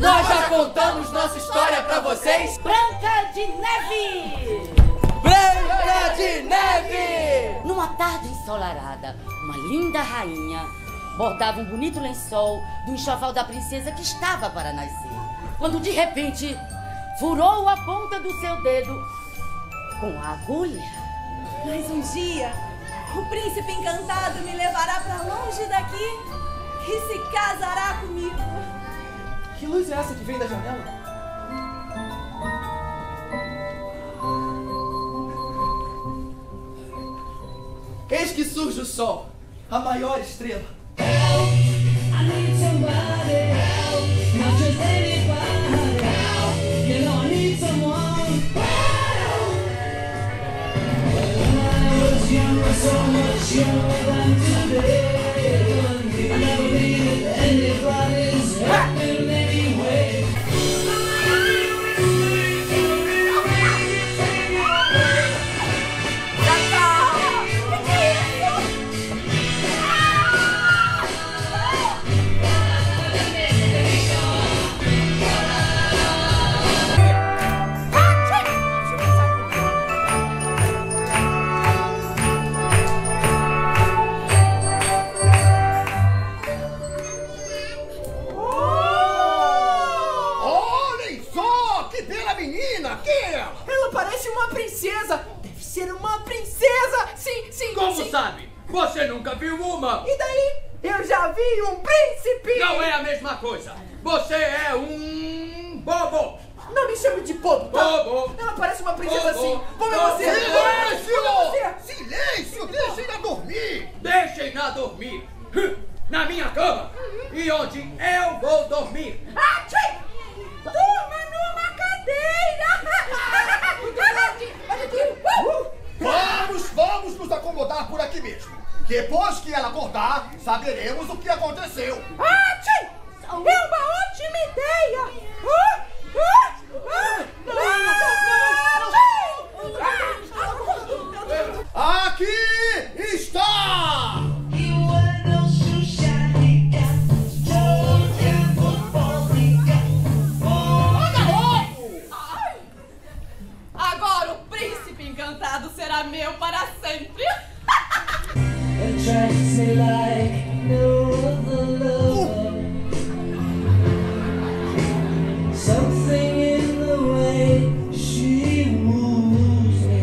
Nós já contamos nossa história pra vocês. Branca de Neve! Branca de Neve! Numa tarde ensolarada, uma linda rainha bordava um bonito lençol do enxoval da princesa que estava para nascer. Quando de repente furou a ponta do seu dedo com a agulha. Mas um dia o príncipe encantado me levará para longe daqui e se casará comigo. Que luz é essa que vem da janela? Eis que surge o sol, a maior estrela. I need somebody help, not just anybody help. You know I need someone help. When I was young, so much younger than today, I never needed anybody's help in any way. Ela parece uma princesa! Deve ser uma princesa! Sim, sim! Como sim. sabe? Você nunca viu uma! E daí? Eu já vi um príncipe! Não é a mesma coisa! Você é um bobo! Não me chame de bobo, tá? Bobo! Ela parece uma princesa Bobo. assim! Vou ver Bobo. você! Silêncio! Silêncio! Deixem-na dormir! Deixem-na dormir! Na minha cama! E onde eu vou dormir! Durma numa cadeira! Vamos nos acomodar por aqui mesmo. Depois que ela acordar, saberemos o que aconteceu. É uma ótima ideia! Aqui está! Agora o príncipe encantado será meu para sempre! Attracts me like no other love. Something in the way she moves me.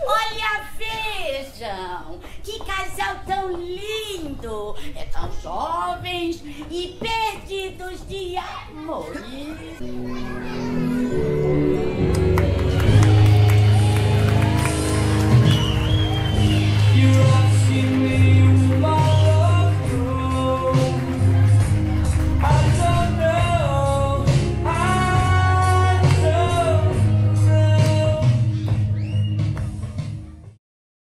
Olha, vejam! Que casal tão lindo! É tão jovens e perdidos de amor.